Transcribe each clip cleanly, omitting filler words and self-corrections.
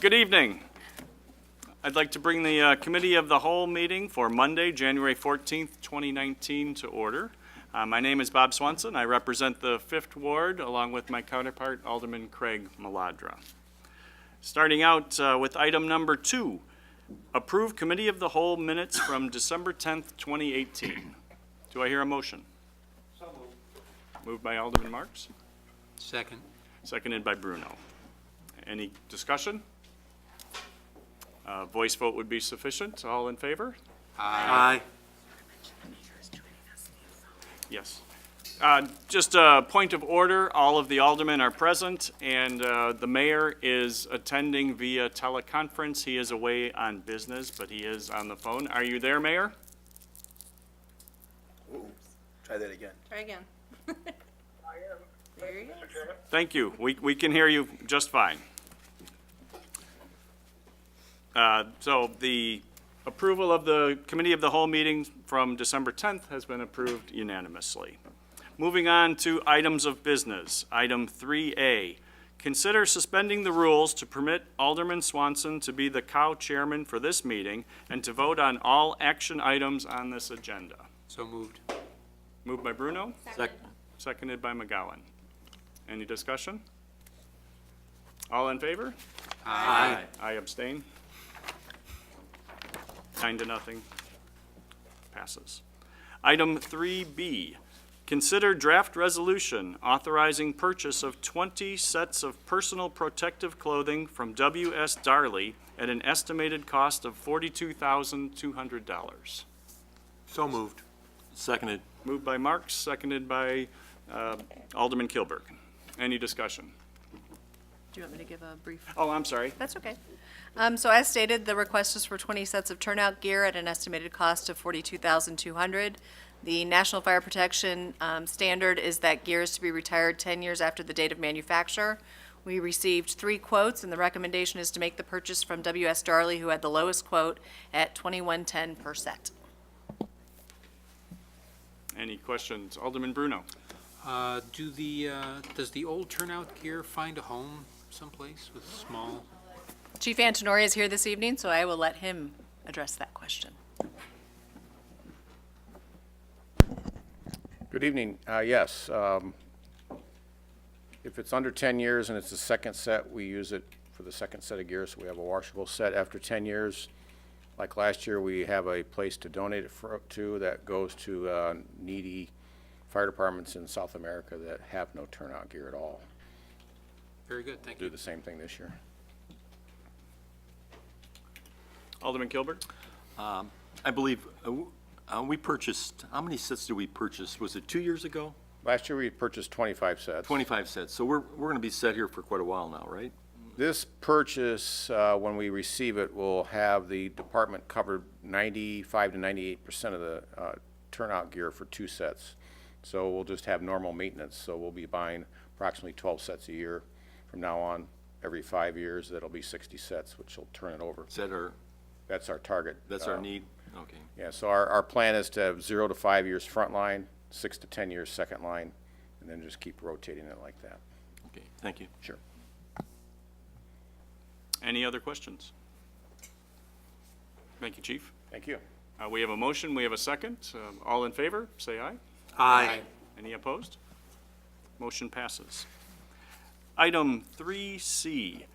Good evening. I'd like to bring the Committee of the Whole meeting for Monday, January 14th, 2019 to order. My name is Bob Swanson. I represent the 5th Ward along with my counterpart, Alderman Craig Maladra. Starting out with item number 2, approve Committee of the Whole minutes from December 10th, 2018. Do I hear a motion? So moved. Moved by Alderman Marks. Second. Seconded by Bruno. Any discussion? Voice vote would be sufficient. All in favor? Aye. Yes. Just a point of order, all of the aldermen are present, and the mayor is attending via teleconference. He is away on business, but he is on the phone. Are you there, Mayor? Try that again. Try again. There he is. Thank you. We can hear you just fine. So the approval of the Committee of the Whole meeting from December 10th has been approved unanimously. Moving on to items of business. Item 3A, consider suspending the rules to permit Alderman Swanson to be the co-chairman for this meeting and to vote on all action items on this agenda. So moved. Moved by Bruno, Second. seconded by McGowan. Any discussion? All in favor? Aye. I abstain. 9-0. Passes. Item 3B, consider draft resolution authorizing purchase of 20 sets of personal protective clothing from W.S. Darley at an estimated cost of $42,200. So moved. Seconded. Moved by Marks, seconded by Alderman Kilberg. Any discussion? Do you want me to give a brief? Oh, I'm sorry. That's okay. So as stated, the request is for 20 sets of turnout gear at an estimated cost of $42,200. The National Fire Protection standard is that gear is to be retired 10 years after the date of manufacture. We received 3 quotes, and the recommendation is to make the purchase from W.S. Darley, who had the lowest quote, at $21.10 per set. Any questions? Alderman Bruno. Does the old turnout gear find a home someplace with small? Chief Antonori is here this evening, so I will let him address that question. Good evening. Yes. If it's under 10 years and it's the second set, we use it for the second set of gear, so we have a washable set. After 10 years, like last year, we have a place to donate it to that goes to needy fire departments in South America that have no turnout gear at all. Very good, thank Do you. the same thing this year. Alderman Kilberg. I believe we purchased, how many sets did we purchase? Was it 2 years ago? Last year, we purchased 25 sets. 25 sets. So we're going to be set here for quite a while now, right? This purchase, when we receive it, will have the department covered 95 to 98% of the turnout gear for 2 sets. So we'll just have normal maintenance. So we'll be buying approximately 12 sets a year from now on. Every 5 years, that'll be 60 sets, which will turn it over. Is that our, That's our target. that's our need? Okay. Yeah, so our plan is to have 0 to 5 years front line, 6 to 10 years second line, and then just keep rotating it like that. Okay, thank you. Sure. Any other questions? Thank you, Chief. Thank you. We have a motion, we have a second. All in favor, say aye. Aye. Any opposed? Motion passes. Item 3C,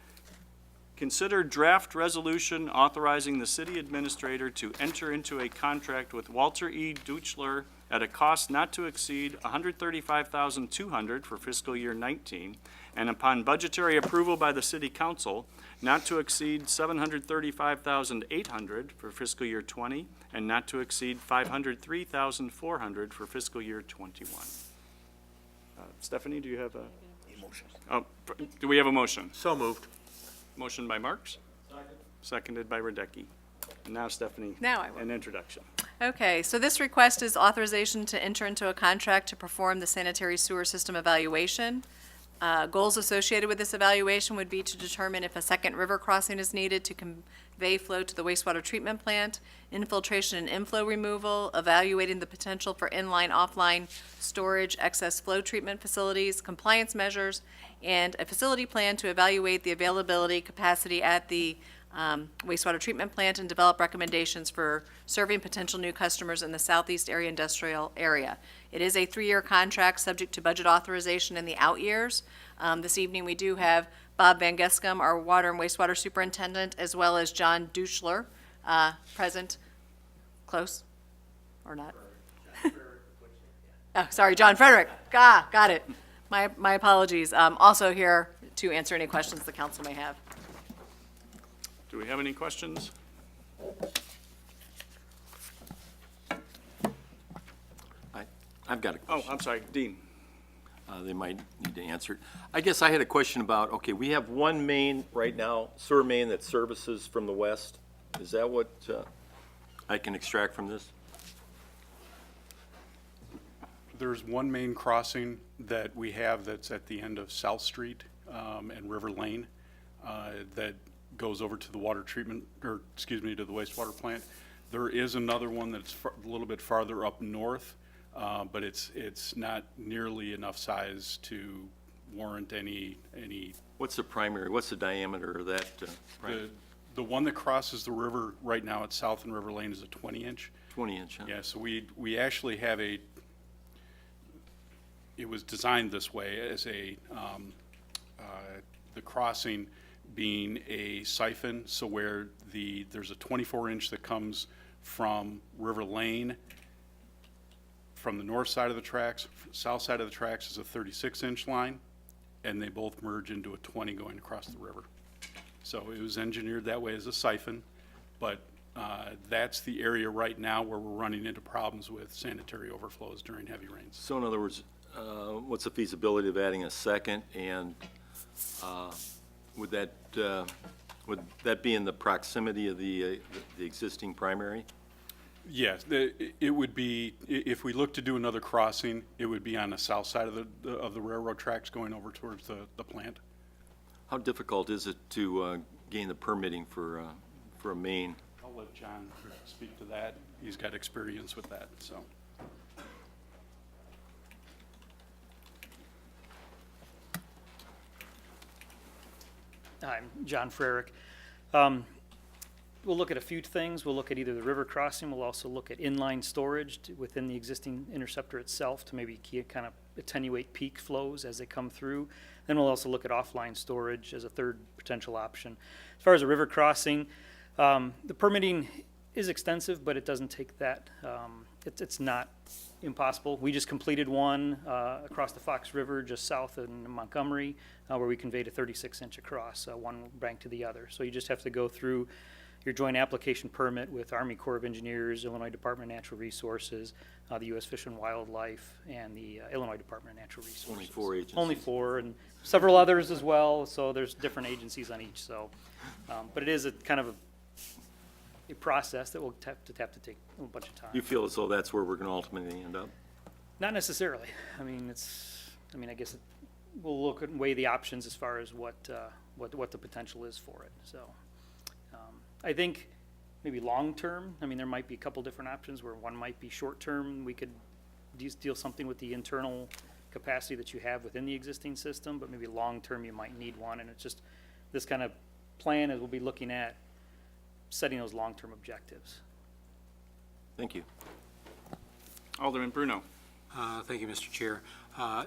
consider draft resolution authorizing the city administrator to enter into a contract with Walter E. Deutschler at a cost not to exceed $135,200 for fiscal year 19, and upon budgetary approval by the city council, not to exceed $735,800 for fiscal year 20, and not to exceed $503,400 for fiscal year 21. Stephanie, do you have a? Emotion. Oh, do we have a motion? So moved. Motion by Marks. Seconded by Radecki. And now Stephanie. Now I will. An introduction. Okay, so this request is authorization to enter into a contract to perform the sanitary sewer system evaluation. Goals associated with this evaluation would be to determine if a second river crossing is needed to convey flow to the wastewater treatment plant, infiltration and inflow removal, evaluating the potential for inline, offline storage, excess flow treatment facilities, compliance measures, and a facility plan to evaluate the availability capacity at the wastewater treatment plant and develop recommendations for serving potential new customers in the southeast area industrial area. It is a 3-year contract subject to budget authorization in the out years. This evening, we do have Bob Van Gescam, our water and wastewater superintendent, as well as John Duschler, present. Close? Or not? Oh, sorry, John Frederick. Got it. My apologies. Also here to answer any questions the council may have. Do we have any questions? I've got a Oh, question. I'm sorry, Dean. They might need to answer it. I guess I had a question about, okay, we have one main right now, sewer main that services from the west. Is that what I can extract from this? There's one main crossing that we have that's at the end of South Street and River Lane that goes over to the water treatment, or excuse me, to the wastewater plant. There is another one that's a little bit farther up north, but it's not nearly enough size to warrant any. What's the primary, what's the diameter of that? The one that crosses the river right now at South and River Lane is a 20-inch. 20-inch, huh? Yeah, so we actually have it was designed this way as the crossing being a siphon, so where there's a 24-inch that comes from River Lane from the north side of the tracks, south side of the tracks is a 36-inch line, and they both merge into a 20 going across the river. So it was engineered that way as a siphon, but that's the area right now where we're running into problems with sanitary overflows during heavy rains. So in other words, what's the feasibility of adding a second, and would that be in the proximity of the existing primary? Yes, it would be, if we look to do another crossing, it would be on the south side of the railroad tracks going over towards the plant. How difficult is it to gain the permitting for a main? I'll let John speak to that. He's got experience with that, so. Hi, I'm John Frerick. We'll look at a few things. We'll look at either the river crossing. We'll also look at inline storage within the existing interceptor itself to maybe kind of attenuate peak flows as they come through. Then we'll also look at offline storage as a third potential option. As far as a river crossing, the permitting is extensive, but it doesn't take that. It's not impossible. We just completed one across the Fox River just south in Montgomery where we conveyed a 36-inch across, one bank to the other. So you just have to go through your joint application permit with Army Corps of Engineers, Illinois Department of Natural Resources, the U.S. Fish and Wildlife, and the Illinois Department of Natural Resources. Only 4 agencies. Only 4, and several others as well, so there's different agencies on each. So, but it is a kind of a process that will have to take a bunch of time. You feel as though that's where we're going to ultimately end up? Not necessarily. I guess we'll look and weigh the options as far as what the potential is for it. So, I think maybe long-term, there might be a couple different options where one might be short-term. We could deal something with the internal capacity that you have within the existing system, but maybe long-term you might need one. And it's just this kind of plan as we'll be looking at setting those long-term objectives. Thank you. Alderman Bruno. Thank you, Mr. Chair. I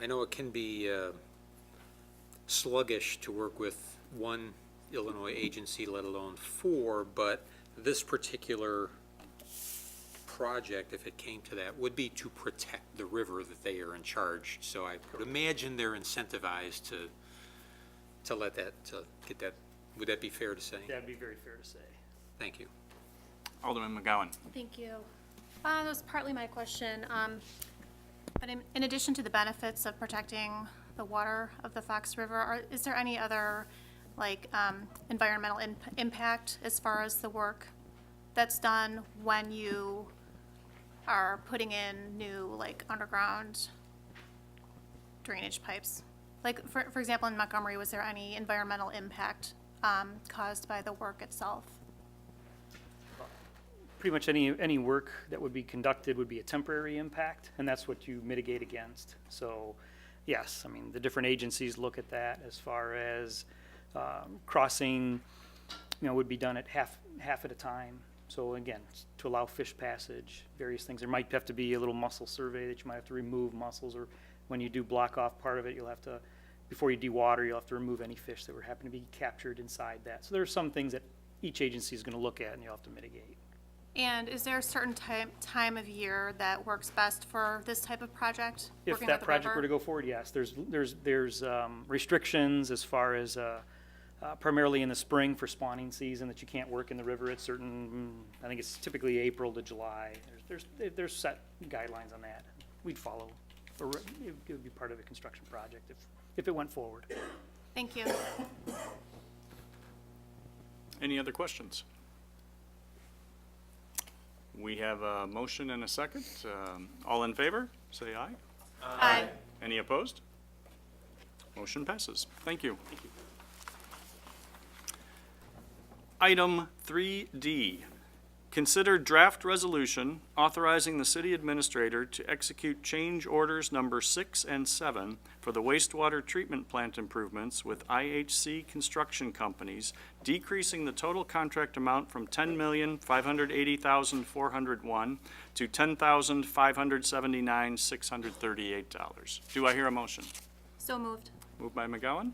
know it can be sluggish to work with one Illinois agency, let alone 4, but this particular project, if it came to that, would be to protect the river that they are in charge. So I would imagine they're incentivized to let that, to get that. Would that be fair to say? That'd be very fair to say. Thank you. Alderman McGowan. Thank you. That was partly my question. But in addition to the benefits of protecting the water of the Fox River, is there any other environmental impact as far as the work that's done when you are putting in new underground drainage pipes? Like, for example, in Montgomery, was there any environmental impact caused by the work itself? Pretty much any work that would be conducted would be a temporary impact, and that's what you mitigate against. So, yes, I mean, the different agencies look at that as far as crossing, would be done at half at a time. So again, to allow fish passage, various things. There might have to be a little mussel survey that you might have to remove mussels, or when you do block off part of it, you'll have to, before you dewater, you'll have to remove any fish that were happen to be captured inside that. So there are some things that each agency is going to look at and you'll have to mitigate. And is there a certain time of year that works best for this type of project? If working that with the project river? were to go forward, yes, there's restrictions as far as primarily in the spring for spawning season, that you can't work in the river at certain, I think it's typically April to July. There's set guidelines on that. We'd follow, or it would be part of the construction project if it went forward. Thank you. Any other questions? We have a motion and a second. All in favor, say aye. Aye. Any opposed? Motion passes. Thank you. Item 3D, consider draft resolution authorizing the city administrator to execute change orders number 6 and 7 for the wastewater treatment plant improvements with IHC Construction Companies, decreasing the total contract amount from $10,580,401 to $10,579,638. Do I hear a motion? So moved. Moved by McGowan,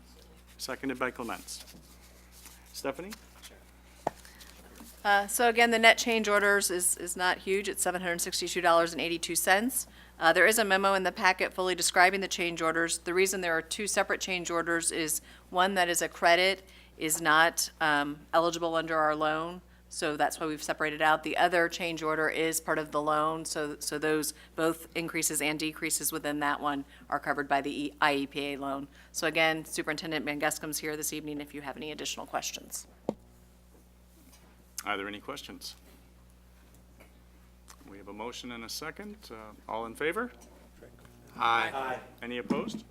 seconded by Clements. Stephanie? So again, the net change orders is not huge. It's $762.82. There is a memo in the packet fully describing the change orders. The reason there are two separate change orders is one that is a credit is not eligible under our loan, so that's why we've separated out. The other change order is part of the loan, so those both increases and decreases within that one are covered by the IEPA loan. So again, Superintendent Manguscum's here this evening if you have any additional questions. Are there any questions? We have a motion and a second. All in favor? Aye. Any opposed?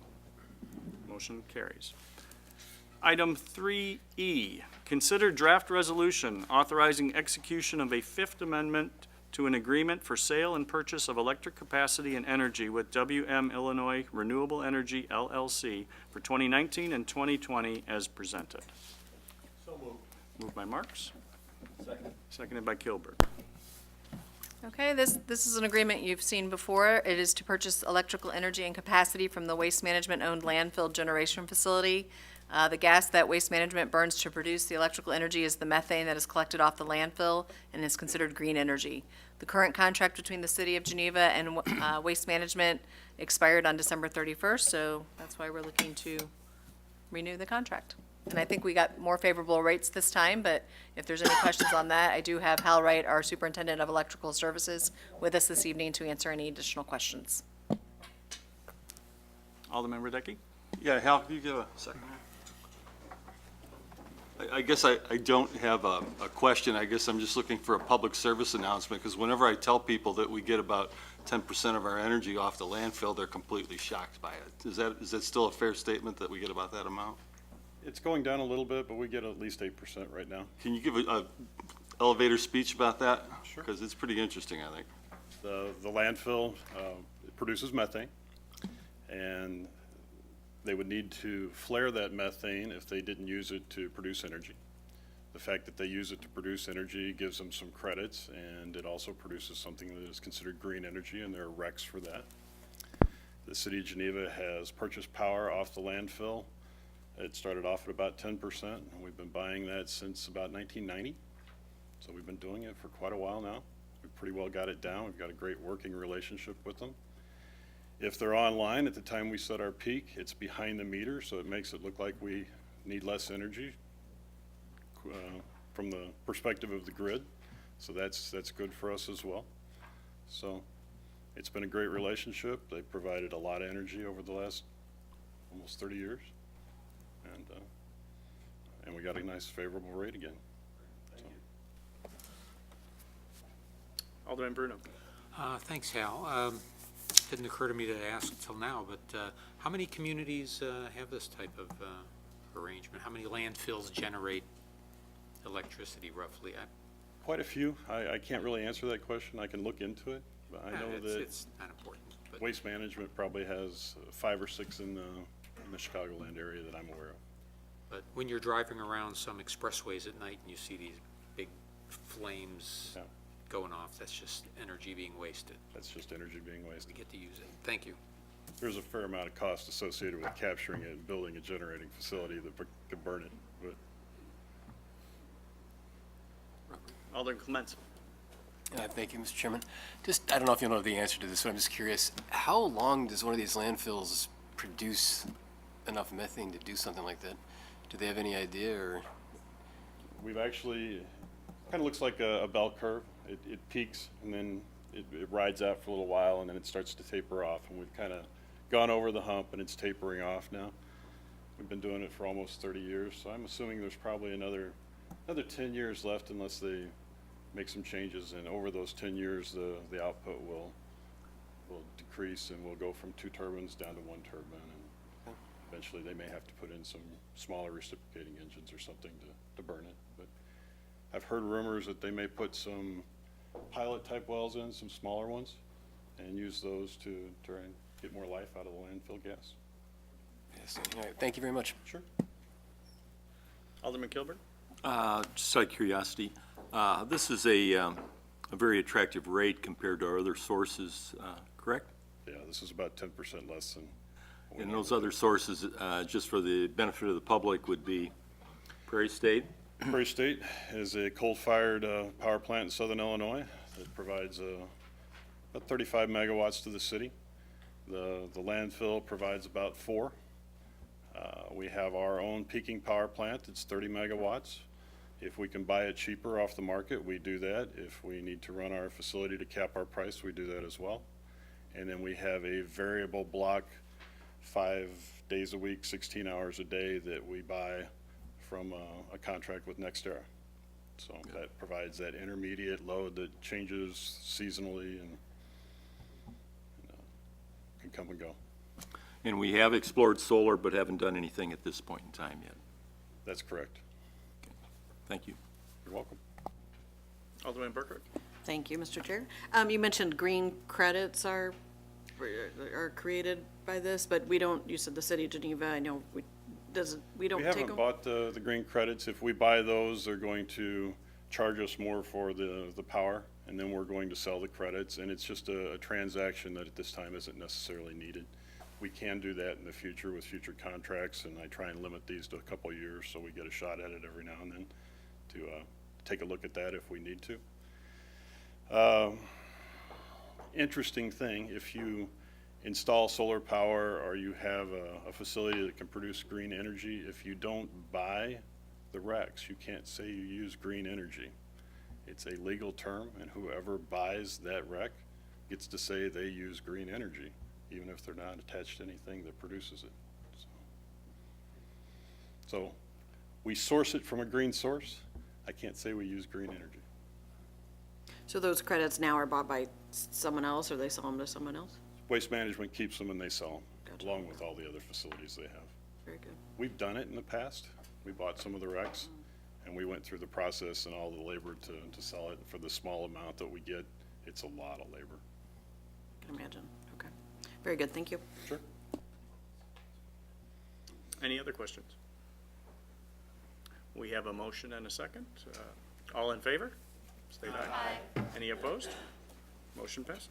Motion carries. Item 3E, consider draft resolution authorizing execution of a Fifth Amendment to an agreement for sale and purchase of electric capacity and energy with WM Illinois Renewable Energy LLC for 2019 and 2020 as presented. So moved. Moved by Marks, Second. seconded by Kilberg. Okay, this is an agreement you've seen before. It is to purchase electrical energy and capacity from the Waste Management-owned landfill generation facility. The gas that Waste Management burns to produce the electrical energy is the methane that is collected off the landfill and is considered green energy. The current contract between the City of Geneva and Waste Management expired on December 31st, so that's why we're looking to renew the contract. And I think we got more favorable rates this time, but if there's any questions on that, I do have Hal Wright, our Superintendent of Electrical Services, with us this evening to answer any additional questions. Alderman Radecki? Yeah, Hal, can you give a second? I guess I don't have a question. I guess I'm just looking for a public service announcement, because whenever I tell people that we get about 10% of our energy off the landfill, they're completely shocked by it. Is that still a fair statement that we get about that amount? It's going down a little bit, but we get at least 8% right now. Can you give a elevator speech about that? Sure. Because it's pretty interesting, I think. The landfill it produces methane, and they would need to flare that methane if they didn't use it to produce energy. The fact that they use it to produce energy gives them some credits, and it also produces something that is considered green energy, and there are recs for that. The City of Geneva has purchased power off the landfill. It started off at about 10%, and we've been buying that since about 1990. So we've been doing it for quite a while now. We've pretty well got it down. We've got a great working relationship with them. If they're online at the time we set our peak, it's behind the meter, so it makes it look like we need less energy from the perspective of the grid. So that's good for us as well. So it's been a great relationship. They've provided a lot of energy over the last almost 30 years. And we got a nice favorable rate again. Alderman Bruno? Thanks, Hal. didn't occur to me to ask until now, but how many communities have this type of arrangement? How many landfills generate electricity roughly? Quite a few. I can't really answer that question. I can look into it, but I know that It's not important, but Waste Management probably has 5 or 6 in the Chicagoland area that I'm aware of. But when you're driving around some expressways at night and you see these big flames Yeah. going off, that's just energy being wasted. That's just energy being We wasted. get to use it. Thank you. There's a fair amount of cost associated with capturing it and building a generating facility that could burn it, but Alderman Clements. Thank you, Mr. Chairman. Just, I don't know if you'll know the answer to this, but I'm just curious, how long does one of these landfills produce enough methane to do something like that? Do they have any idea, or? we've actually, kind of looks like a bell curve. It peaks and then it rides out for a little while and then it starts to taper off. And we've kind of gone over the hump and it's tapering off now. We've been doing it for almost 30 years, so I'm assuming there's probably another 10 years left unless they make some changes. And over those 10 years, the output will decrease and we'll go from 2 turbines down to 1 turbine. And eventually they may have to put in some smaller reciprocating engines or something to burn it. But I've heard rumors that they may put some pilot type wells in, some smaller ones, and use those to try and get more life out of the landfill gas. Yes, all right, thank you very much. Sure. Alderman Kilburn. Just out of curiosity, this is a very attractive rate compared to our other sources, correct? Yeah, this is about 10% less than. what we And those normally other sources, just for the benefit of the public, would be Prairie State? do. Prairie State is a coal-fired power plant in southern Illinois that provides about 35 megawatts to the city. The landfill provides about 4. We have our own peaking power plant that's 30 megawatts. If we can buy it cheaper off the market, we do that. If we need to run our facility to cap our price, we do that as well. And then we have a variable block, 5 days a week, 16 hours a day that we buy from a contract with NextEra. So that provides that intermediate load that changes seasonally and can come and go. And we have explored solar, but haven't done anything at this point in time yet. That's correct. Thank you. You're welcome. Alderman Burkhardt. Thank you, Mr. Chair. You mentioned green credits are created by this, but we don't, you said the city of Geneva, I know, we don't We take haven't them? bought the green credits. If we buy those, they're going to charge us more for the power, and then we're going to sell the credits, and it's just a transaction that at this time isn't necessarily needed. We can do that in the future with future contracts, and I try and limit these to a couple of years so we get a shot at it every now and then to take a look at that if we need to. Interesting thing, if you install solar power or you have a facility that can produce green energy, if you don't buy the RECs, you can't say you use green energy. It's a legal term, and whoever buys that REC gets to say they use green energy, even if they're not attached to anything that produces it. So we source it from a green source. I can't say we use green energy. So those credits now are bought by someone else, or they sell them to someone else? Waste Management keeps them and they sell them, Gotcha. along with all the other facilities they have. Very good. We've done it in the past. We bought some of the RECs, and we went through the process and all the labor to sell it. For the small amount that we get, it's a lot of labor. Can imagine. Okay. Very good. Thank you. Sure. Any other questions? We have a motion and a second. All in favor? State aye. Any opposed? Motion passes.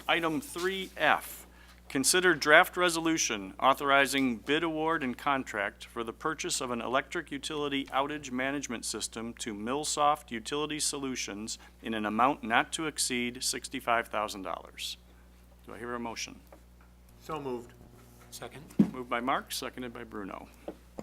Item 3F, consider draft resolution authorizing bid award and contract for the purchase of an electric utility outage management system to Millsoft Utility Solutions in an amount not to exceed $65,000. Do I hear a motion? So moved. Second? Moved by Mark, seconded by Bruno.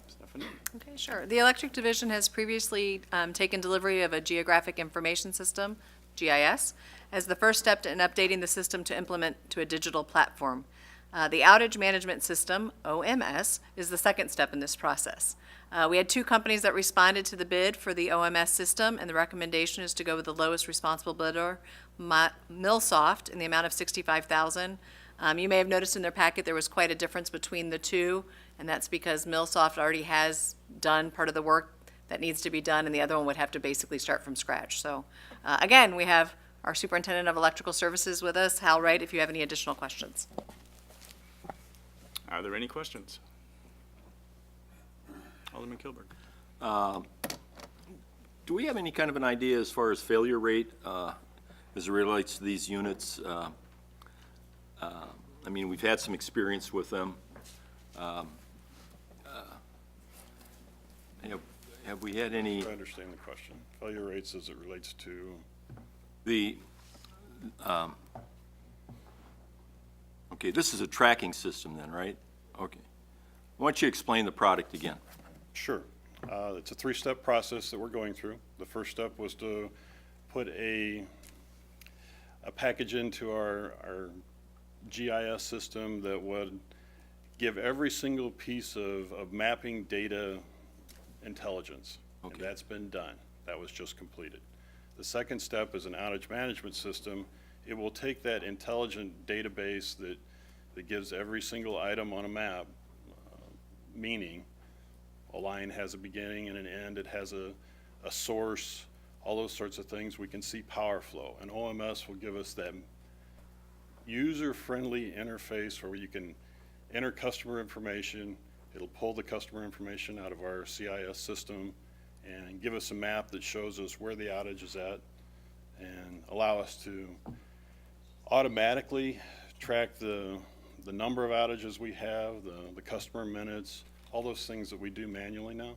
Stephanie? Okay, sure. The Electric Division has previously taken delivery of a Geographic Information System, GIS, as the first step in updating the system to implement to a digital platform. The outage management system, OMS, is the second step in this process. We had two companies that responded to the bid for the OMS system, and the recommendation is to go with the lowest responsible bidder, Millsoft, in the amount of $65,000. You may have noticed in their packet there was quite a difference between the two, and that's because Millsoft already has done part of the work that needs to be done, and the other one would have to basically start from scratch. So, again, we have our Superintendent of Electrical Services with us, Hal Wright, if you have any additional questions. Are there any questions? Alderman Kilburg. Do we have any kind of an idea as far as failure rate as it relates to these units? I mean, we've had some experience with them. Have we had any, I understand the question. Failure rates as it relates to, okay, this is a tracking system then, right? Okay. Why don't you explain the product again? sure. It's a three-step process that we're going through. The first step was to put a package into our GIS system that would give every single piece of mapping data intelligence. And Okay. that's been done. That was just completed. The second step is an outage management system. It will take that intelligent database that gives every single item on a map, meaning a line has a beginning and an end, it has a source, all those sorts of things. We can see power flow. And OMS will give us that user-friendly interface where you can enter customer information. It'll pull the customer information out of our CIS system and give us a map that shows us where the outage is at and allow us to automatically track the number of outages we have, the customer minutes, all those things that we do manually now.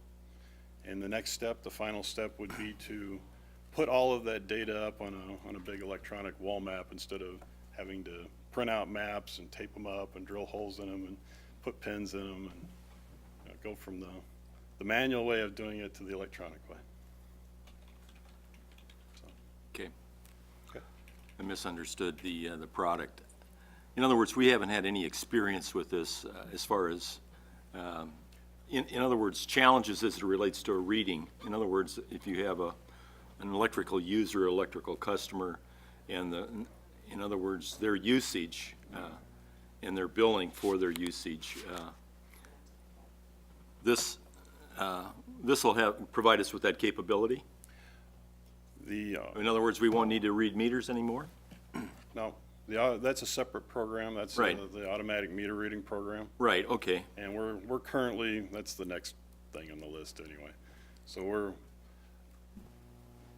And the next step, the final step, would be to put all of that data up on a big electronic wall map instead of having to print out maps and tape them up and drill holes in them and put pins in them and go from the manual way of doing it to the electronic way. Okay. Okay. I misunderstood the product. In other words, we haven't had any experience with this as far as, in other words, challenges as it relates to a reading. In other words, if you have an electrical user, electrical customer, and in other words, their usage and their billing for their usage, this will provide us with that capability. In other words, we won't need to read meters anymore? No, that's a separate program. That's Right. The automatic meter reading program. Right, okay. And we're currently, that's the next thing on the list anyway. So we're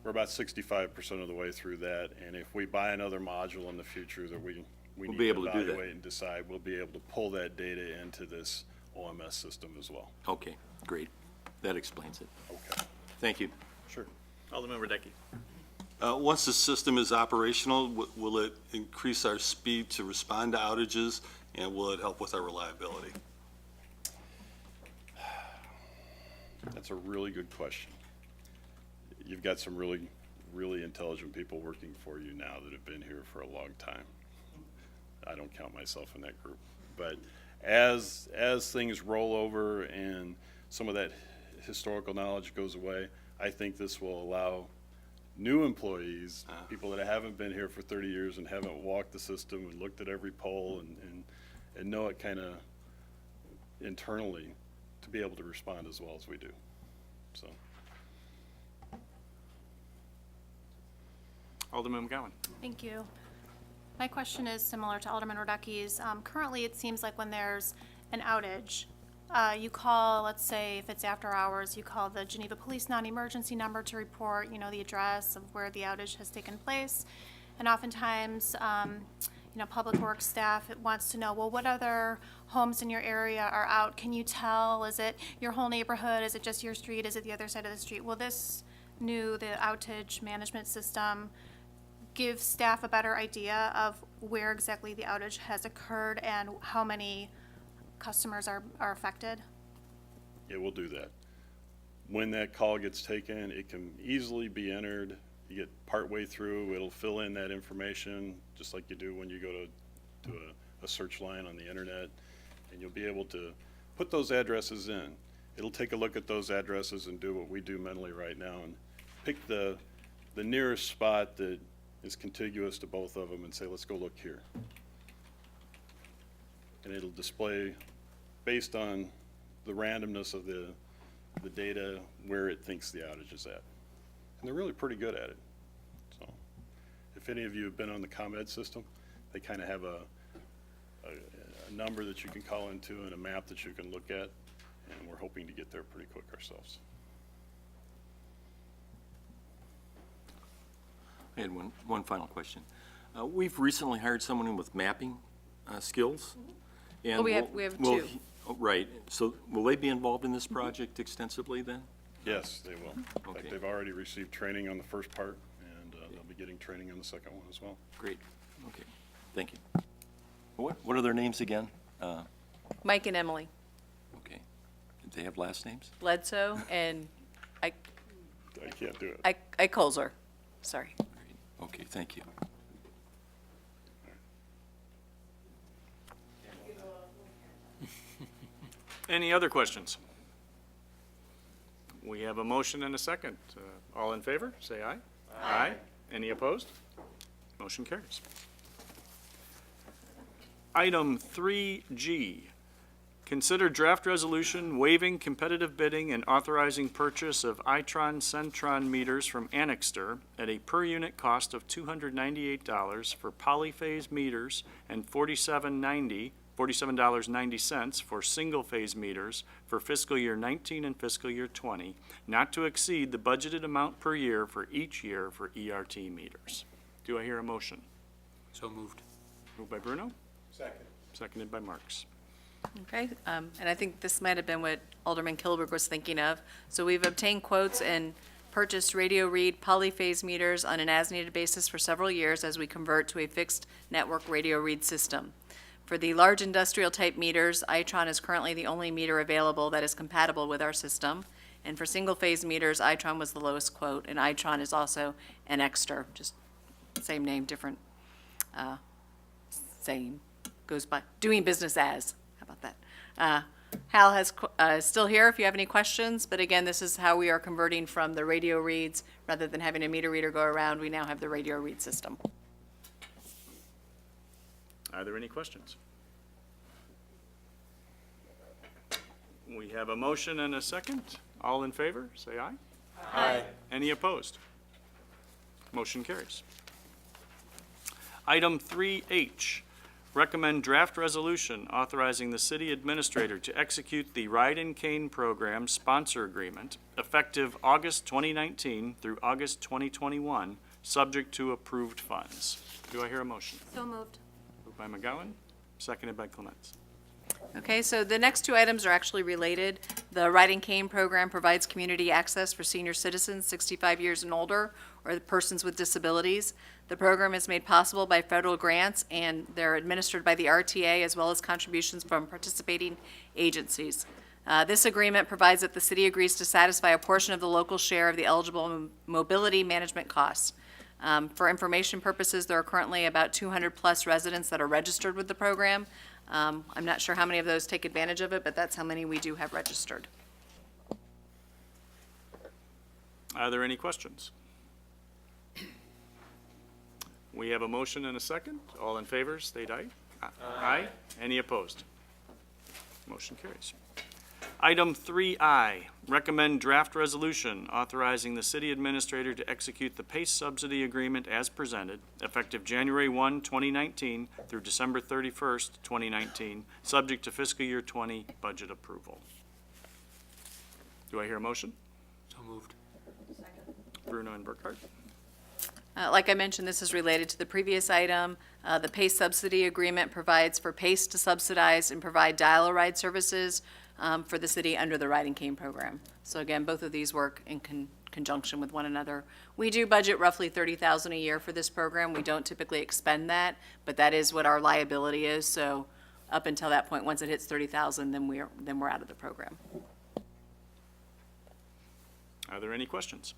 about 65% of the way through that. And if we buy another module in the future that we We'll need be to able to do that. evaluate and decide, we'll be able to pull that data into this OMS system as well. Okay, great. That explains it. Okay, Thank you. sure. Alderman Radecki. Once the system is operational, will it increase our speed to respond to outages, and will it help with our reliability? That's a really good question. You've got some really, really intelligent people working for you now that have been here for a long time. I don't count myself in that group. But as things roll over and some of that historical knowledge goes away, I think this will allow new employees, people that haven't been here for 30 years and haven't walked the system and looked at every pole and know it kind of internally, to be able to respond as well as we do. So. Alderman McGowan. Thank you. My question is similar to Alderman Radecki's. Currently, it seems like when there's an outage, you call, let's say if it's after hours, you call the Geneva Police non-emergency number to report, the address of where the outage has taken place. And oftentimes, Public Works staff wants to know, well, what other homes in your area are out? Can you tell? Is it your whole neighborhood? Is it just your street? Is it the other side of the street? Will the outage management system give staff a better idea of where exactly the outage has occurred and how many customers are affected? It will do that. When that call gets taken, it can easily be entered. You get partway through, it'll fill in that information, just like you do when you go to a a search line on the internet, and you'll be able to put those addresses in. It'll take a look at those addresses and do what we do mentally right now and pick the nearest spot that is contiguous to both of them and say, let's go look here. And it'll display, based on the randomness of the data, where it thinks the outage is at. And they're really pretty good at it. So if any of you have been on the ComEd system, they kind of have a number that you can call into and a map that you can look at, and we're hoping to get there pretty quick ourselves. I had one final question. We've recently hired someone with mapping skills. And Oh, we have will two. he- oh, right. So will they be involved in this project extensively then? Yes, they will. In fact, Okay. they've already received training on the first part, and they'll be getting training on the second one as well. Great. Okay. Thank you. What are their names again? Mike and Emily Okay. Did they have last names? Bledsoe and I can't do it. I Colzer. Sorry. Great. Okay, thank you. Any other questions? We have a motion and a second. All in favor, say aye. Aye. Any opposed? Motion carries. Item 3G, consider draft resolution waiving competitive bidding and authorizing purchase of Itron Centron meters from Annixter at a per-unit cost of $298 for polyphase meters and $47.90 for single-phase meters for fiscal year 19 and fiscal year 20, not to exceed the budgeted amount per year for each year for ERT meters. Do I hear a motion? So moved. Moved by Bruno? Second. Seconded by Marks. Okay, and I think this might have been what Alderman Kilberg was thinking of. So we've obtained quotes and purchased radio read polyphase meters on an as-needed basis for several years as we convert to a fixed network radio read system. For the large industrial type meters, Itron is currently the only meter available that is compatible with our system. And for single-phase meters, Itron was the lowest quote, and Itron is also an Exter, just same name, different, same, goes by, doing business as. How about that? Hal is still here if you have any questions, but again, this is how we are converting from the radio reads. Rather than having a meter reader go around, we now have the radio read system. Are there any questions? We have a motion and a second. All in favor, say aye. Aye. Any opposed? Motion carries. Item 3H, recommend draft resolution authorizing the city administrator to execute the Ride and Cane Program sponsor agreement effective August 2019 through August 2021, subject to approved funds. Do I hear a motion? So moved. Moved by McGowan, seconded by Clements. Okay, so the next two items are actually related. The Ride and Cane Program provides community access for senior citizens 65 years and older or persons with disabilities. The program is made possible by federal grants, and they're administered by the RTA as well as contributions from participating agencies. This agreement provides that the city agrees to satisfy a portion of the local share of the eligible mobility management costs. For information purposes, there are currently about 200-plus residents that are registered with the program. I'm not sure how many of those take advantage of it, but that's how many we do have registered. Are there any questions? We have a motion and a second. All in favor, state aye. Aye. Any opposed? Motion carries. Item 3I, recommend draft resolution authorizing the city administrator to execute the PACE subsidy agreement as presented, effective January 1, 2019 through December 31st, 2019, subject to fiscal year 20 budget approval. Do I hear a motion? So moved. Bruno and Burkhart. Like I mentioned, this is related to the previous item. The PACE subsidy agreement provides for PACE to subsidize and provide dial-a-ride services for the city under the Ride and Cane Program. So again, both of these work in conjunction with one another. We do budget roughly $30,000 a year for this program. We don't typically expend that, but that is what our liability is. So up until that point, once it hits $30,000, then we're out of the program. Are there any questions?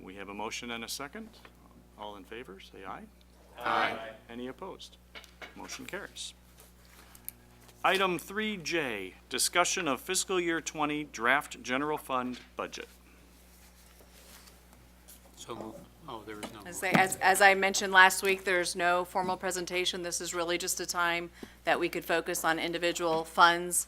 We have a motion and a second. All in favor, say aye. Aye. Any opposed? Motion carries. Item 3J, discussion of fiscal year 20 draft general fund budget. So move, oh, there was no move. As I mentioned last week, there's no formal presentation. This is really just a time that we could focus on individual funds.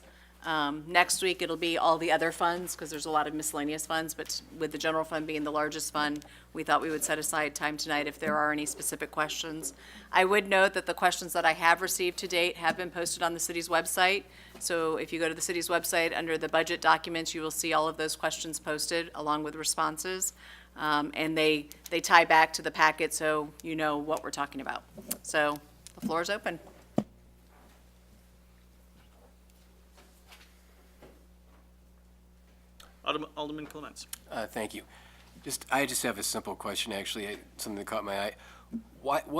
Next week, it'll be all the other funds, because there's a lot of miscellaneous funds, but with the general fund being the largest fund, we thought we would set aside time tonight if there are any specific questions. I would note that the questions that I have received to date have been posted on the city's website. So if you go to the city's website, under the budget documents, you will see all of those questions posted, along with responses. And they tie back to the packet, so you know what we're talking about. So the floor is open. Alderman Clements. Thank you. I just have a simple question, actually, something that caught my eye. What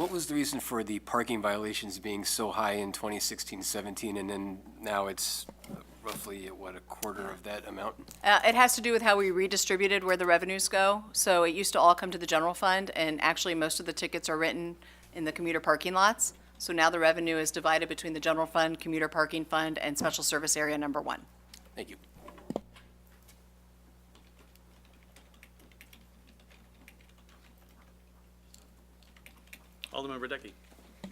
was the reason for the parking violations being so high in 2016-17, and then now it's roughly, what, a quarter of that amount? It has to do with how we redistributed where the revenues go. So it used to all come to the general fund, and actually most of the tickets are written in the commuter parking lots. So now the revenue is divided between the general fund, commuter parking fund, and special service area number 1. Thank you. Alderman Radecki.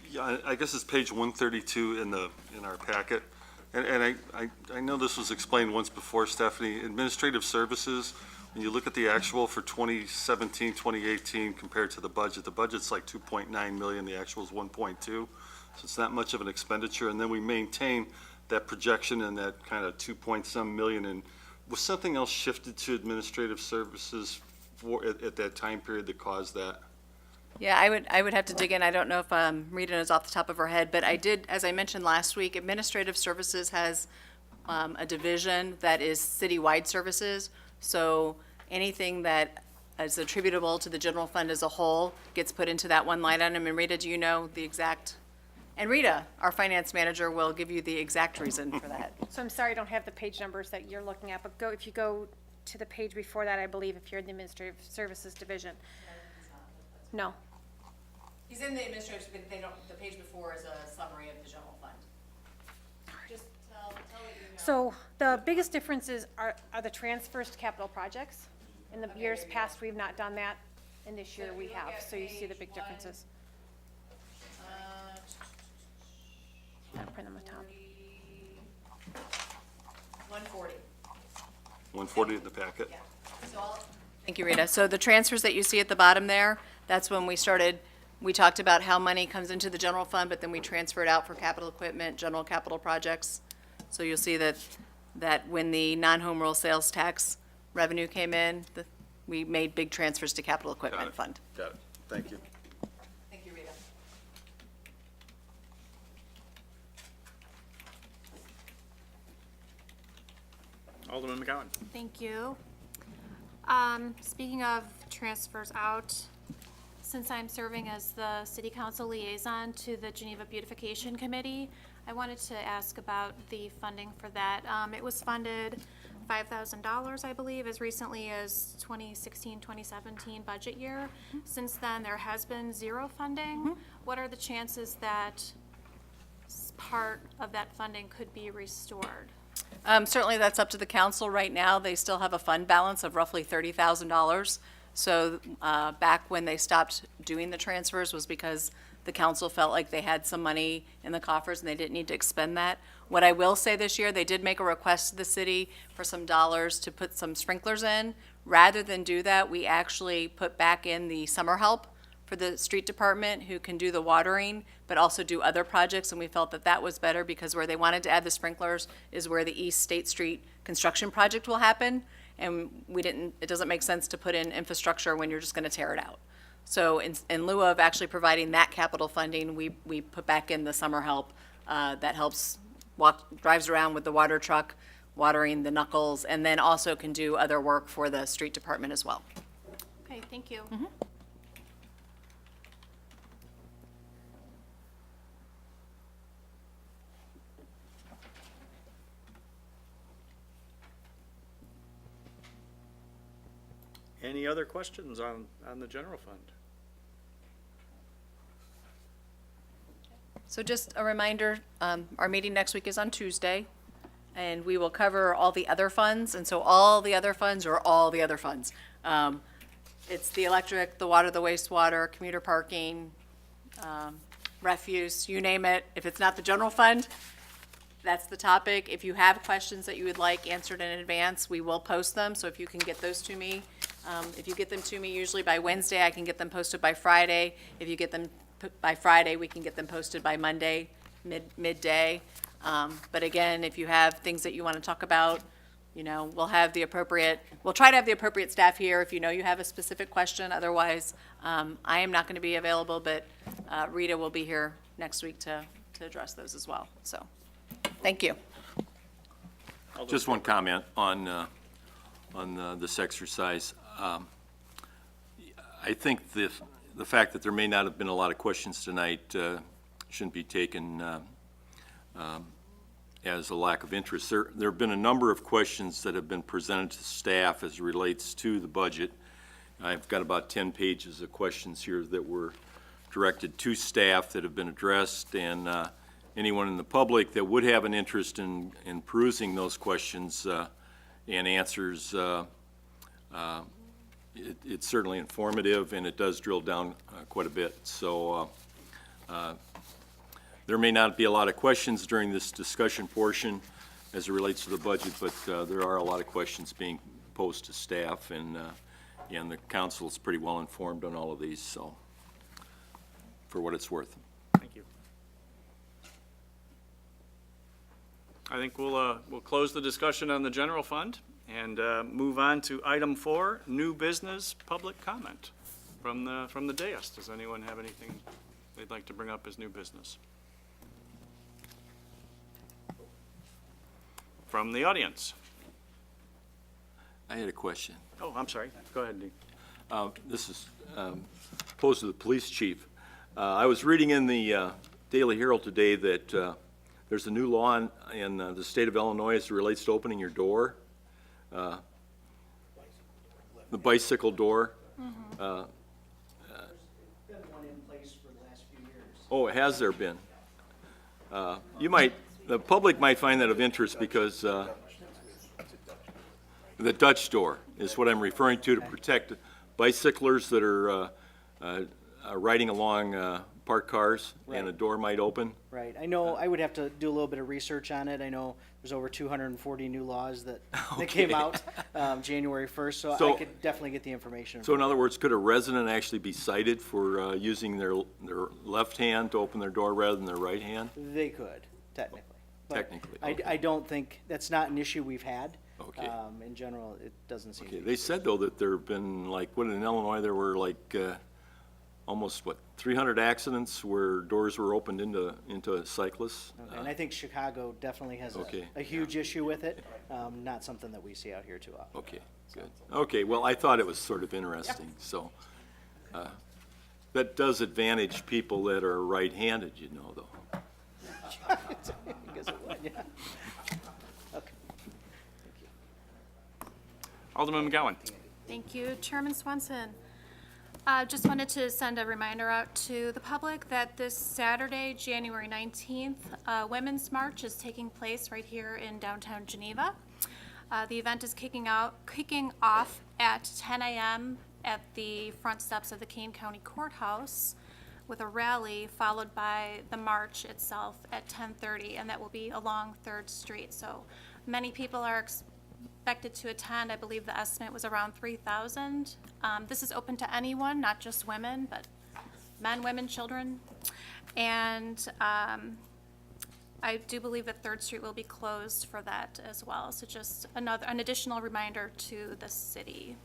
Yeah, I guess it's page 132 in our packet. And I know this was explained once before, Stephanie. Administrative services, when you look at the actual for 2017, 2018 compared to the budget's like 2.9 million, the actual is 1.2. So it's not much of an expenditure. And then we maintain that projection and that kind of 2-point-some million. And was something else shifted to administrative services at that time period that caused that? Yeah, I would have to dig in. I don't know if Rita knows off the top of her head, but I did, as I mentioned last week, Administrative Services has a division that is citywide services. So anything that is attributable to the general fund as a whole gets put into that one line item. And Rita, do you know the exact? And Rita, our finance manager, will give you the exact reason for that. So I'm sorry I don't have the page numbers that you're looking at, but if you go to the page before that, I believe, if you're in the Administrative Services Division. No. He's in the administrative, but the page before is a summary of the general fund. Just tell what you know. So the biggest differences are the transfers to capital projects. In the years past, we've not done that, and this year we have, so you see the big differences. I'll print them on top. 140. 140 in the packet? Thank you, Rita. So the transfers that you see at the bottom there, that's when we talked about how money comes into the general fund, but then we transfer it out for capital equipment, general capital projects. So you'll see that when the non-home rule sales tax revenue came in, we made big transfers to capital equipment fund. Got it. Thank you. Thank you, Rita. Alderman McGowan. Thank you. Speaking of transfers out, since I'm serving as the city council liaison to the Geneva Beautification Committee, I wanted to ask about the funding for that. It was funded $5,000, I believe, as recently as 2016, 2017 budget year. Since then, there has been zero funding. What are the chances that part of that funding could be restored? Certainly, that's up to the council. Right now, they still have a fund balance of roughly $30,000. So back when they stopped doing the transfers was because the council felt like they had some money in the coffers and they didn't need to expend that. What I will say this year, they did make a request to the city for some dollars to put some sprinklers in. Rather than do that, we actually put back in the summer help for the street department who can do the watering, but also do other projects, and we felt that that was better because where they wanted to add the sprinklers is where the East State Street construction project will happen, and it doesn't make sense to put in infrastructure when you're just gonna tear it out. So in lieu of actually providing that capital funding, we put back in the summer help that helps drives around with the water truck, watering the knuckles, and then also can do other work for the street department as well. Okay, thank you. Any other questions on the general fund? So just a reminder, our meeting next week is on Tuesday, and we will cover all the other funds, and so all the other funds are all the other funds. It's the electric, the water, the wastewater, commuter parking, refuse, you name it. If it's not the general fund, that's the topic. If you have questions that you would like answered in advance, we will post them, so if you can get those to me. If you get them to me usually by Wednesday, I can get them posted by Friday. If you get them by Friday, we can get them posted by Monday, midday. But again, if you have things that you want to talk about, you know, we'll try to have the appropriate staff here if you know you have a specific question. Otherwise, I am not going to be available, but Rita will be here next week to address those as well. So, thank you. Just one comment on this exercise. I think the fact that there may not have been a lot of questions tonight shouldn't be taken as a lack of interest. There have been a number of questions that have been presented to staff as it relates to the budget. I've got about 10 pages of questions here that were directed to staff that have been addressed, and anyone in the public that would have an interest in perusing those questions and answers, it's certainly informative, and it does drill down quite a bit. So there may not be a lot of questions during this discussion portion as it relates to the budget, but there are a lot of questions being posed to staff, and the council is pretty well informed on all of these, so for what it's worth. Thank you. I think we'll close the discussion on the general fund and move on to item 4, new business public comment from the dais. Does anyone have anything they'd like to bring up as new business? From the audience? I had a question. Oh, I'm sorry. Go ahead, Dean. This is posed to the police chief. I was reading in the Daily Herald today that there's a new law in the state of Illinois as it relates to opening your door, the bicycle door. There's been one in place for the last few years. Oh, has there been? The public might find that of interest because the Dutch door is what I'm referring to protect bicyclers that are riding along parked cars, and a door might open. Right. I know I would have to do a little bit of research on it. I know there's over 240 new laws that came out January 1st, so I could definitely get the information. So in other words, could a resident actually be cited for using their left hand to open their door rather than their right hand? They could, technically. But Technically, okay. I don't think, that's not an issue we've had. Okay. In general, it doesn't seem to Okay, be. they said though that there have been in Illinois there were almost 300 accidents where doors were opened into cyclists. Okay, and I think Chicago definitely has Okay. a huge issue with it, not something that we see out here too often. Okay, good. Okay, well, I thought it was sort of interesting, so. That does advantage people that are right-handed, though. I guess it would, yeah. Okay. Alderman McGowan. Thank you, Chairman Swenson. Just wanted to send a reminder out to the public that this Saturday, January 19th, Women's March is taking place right here in downtown Geneva. The event is kicking off at 10 a.m. at the front steps of the Kane County Courthouse with a rally followed by the march itself at 10:30, and that will be along 3rd Street. So many people are expected to attend. I believe the estimate was around 3,000. This is open to anyone, not just women, but men, women, children. And I do believe that 3rd Street will be closed for that as well. So just an additional reminder to the city,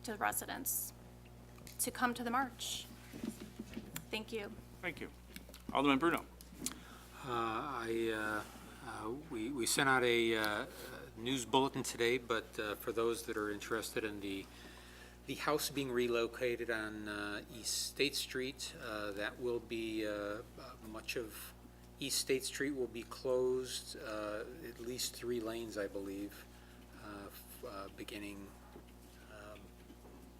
to residents, to come to the march. Thank you. Thank you. Alderman Bruno. We sent out a news bulletin today, but for those that are interested in the house being relocated on East State Street, that will be, much of East State Street will be closed, at least 3 lanes, I believe, beginning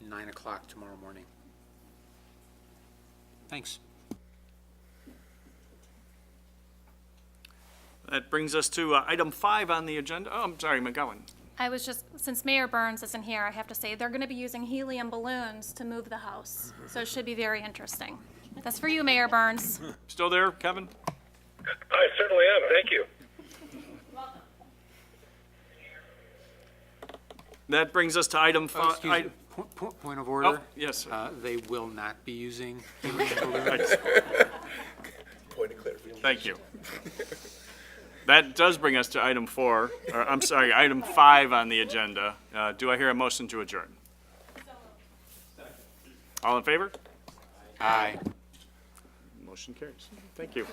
9 o'clock tomorrow morning. Thanks. That brings us to item 5 on the agenda. Oh, I'm sorry, McGowan. I was just, since Mayor Burns isn't here, I have to say, they're gonna be using helium balloons to move the house. So it should be very interesting. That's for you, Mayor Burns. Still there, Kevin? I certainly am, thank you. That brings us to item Oh, 5. excuse me, point of order. Oh, yes, sir. They will not be using helium balloons. Point of clarification. Thank you. That does bring us to item 4, or I'm sorry, item 5 on the agenda. Do I hear a motion to adjourn? All in favor? Aye. Motion carries. Thank you.